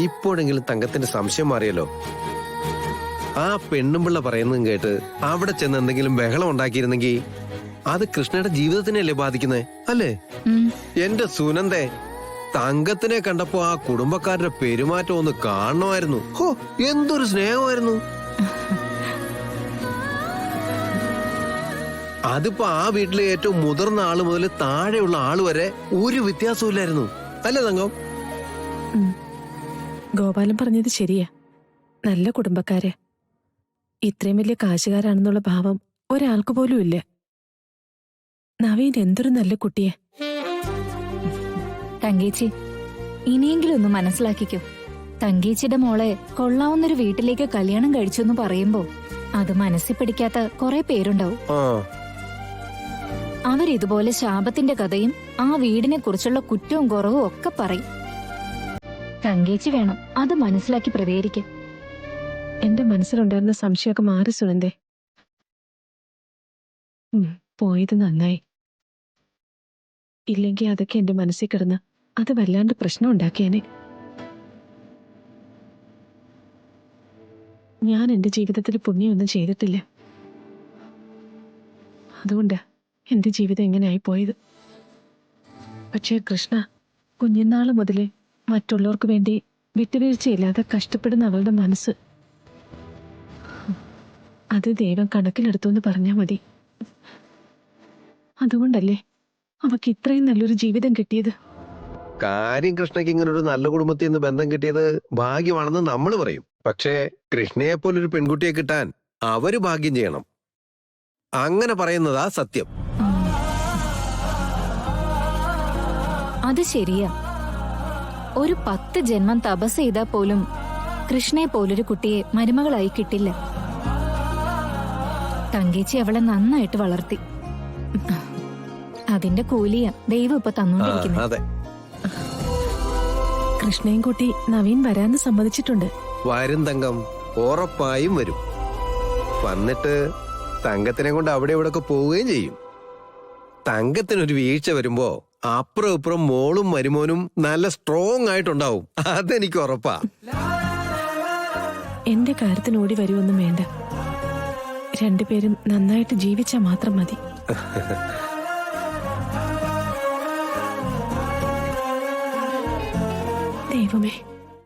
ഇപ്പോഴെങ്കിലും തങ്കത്തിന്റെ സംശയം മാറിയല്ലോ. ആ പെണ്ണുമ്പിള്ള പറയുന്നതും കേട്ട് അവിടെ ചെന്ന് എന്തെങ്കിലും ബഹളം ഉണ്ടാക്കിയിരുന്നെങ്കിൽ അത് കൃഷ്ണയുടെ ജീവിതത്തിനല്ലേ ബാധിക്കുന്നേ, അല്ലേ? എന്റെ സുനന്ദേ, തങ്കത്തിനെ കണ്ടപ്പോ ആ കുടുംബക്കാരുടെ പെരുമാറ്റം ഒന്ന് കാണണമായിരുന്നു. ഹോ, എന്തൊരു സ്നേഹമായിരുന്നു. അതിപ്പോ ആ വീട്ടിലെ ഏറ്റവും മുതിർന്ന ആള് മുതൽ താഴെയുള്ള ആള് വരെ ഒരു വ്യത്യാസമില്ലായിരുന്നു, അല്ലേ തങ്കം? ഗോപാലൻ പറഞ്ഞത് ശരിയാ. നല്ല കുടുംബക്കാരെ. ഇത്രയും വലിയ കാശുകാരാണെന്നുള്ള ഭാവം ഒരാൾക്ക് പോലും ഇല്ല. നവീൻ എന്തൊരു നല്ല കുട്ടിയെ. തങ്കേച്ചി, ഇനിയെങ്കിലും ഒന്ന് മനസ്സിലാക്കിക്കോ. തങ്കേച്ചിയുടെ മോളെ കൊള്ളാവുന്നൊരു വീട്ടിലേക്ക് കല്യാണം കഴിച്ചു എന്ന് പറയുമ്പോ അത് മനസ്സിൽ പിടിക്കാത്ത കുറെ പേരുണ്ടാവും. അവരിതുപോലെ ശാപത്തിന്റെ കഥയും ആ വീടിനെ കുറിച്ചുള്ള കുറ്റവും കുറവും ഒക്കെ പറയും. തങ്കേച്ചി വേണം അത് മനസ്സിലാക്കി പ്രതികരിക്കാൻ. എന്റെ മനസ്സിലുണ്ടായിരുന്ന സംശയമൊക്കെ മാറി സുനന്ദേ. പോയത് നന്നായി. ഇല്ലെങ്കിൽ അതൊക്കെ എന്റെ മനസ്സിൽ കിടന്ന് അത് വല്ലാണ്ട് പ്രശ്നം ഉണ്ടാക്കിയാനെ. ഞാൻ എന്റെ ജീവിതത്തിൽ പുണ്യമൊന്നും ചെയ്തിട്ടില്ല. അതുകൊണ്ടാ എന്റെ ജീവിതം എങ്ങനെയായി പോയത്. പക്ഷേ കൃഷ്ണ കുഞ്ഞുനാള് മുതലേ മറ്റുള്ളവർക്ക് വേണ്ടി വിട്ടുവീഴ്ചയില്ലാതെ കഷ്ടപ്പെടുന്ന അവളുടെ മനസ്സ്, അത് ദൈവം കണക്കിലെടുത്തു എന്ന് പറഞ്ഞാൽ മതി. അതുകൊണ്ടല്ലേ അവക്ക് ഇത്രയും നല്ലൊരു ജീവിതം കിട്ടിയത്. കാര്യം കൃഷ്ണയ്ക്ക് ഇങ്ങനെ ഒരു നല്ല കുടുംബത്തിൽ നിന്ന് ബന്ധം കിട്ടിയത് ഭാഗ്യമാണെന്ന് നമ്മൾ പറയും. പക്ഷേ കൃഷ്ണയെ പോലൊരു പെൺകുട്ടിയെ കിട്ടാൻ അവര് ഭാഗ്യം ചെയ്യണം. അങ്ങനെ പറയുന്നതാ സത്യം. അത് ശരിയാ. ഒരു 10 ജന്മം തപസ് ചെയ്താൽ പോലും കൃഷ്ണയെ പോലൊരു കുട്ടിയെ മരുമകളായി കിട്ടില്ല. തങ്കേച്ചി അവളെ നന്നായിട്ട് വളർത്തി. അതിന്റെ കൂലിയാ ദൈവം ഇപ്പൊ തന്നോണ്ടിരിക്കുന്നത്. കൃഷ്ണയും കുട്ടി നവീൻ വരാന്ന് സമ്മതിച്ചിട്ടുണ്ട്. വരും തങ്കം, ഉറപ്പായും വരും. വന്നിട്ട് തങ്കത്തിനെ കൊണ്ട് അവിടെ ഇവിടെ ഒക്കെ പോവുകയും ചെയ്യും. തങ്കത്തിനൊരു വീഴ്ച വരുമ്പോ അപ്പുറം ഇപ്പുറം മോളും മരുമോനും നല്ല സ്ട്രോങ് ആയിട്ടുണ്ടാവും. അതെനിക്ക് ഉറപ്പാ. എന്റെ കാര്യത്തിന് ഓടി വരുമൊന്നും വേണ്ട. രണ്ടുപേരും നന്നായിട്ട് ജീവിച്ചാൽ മാത്രം മതി. ദൈവമേ.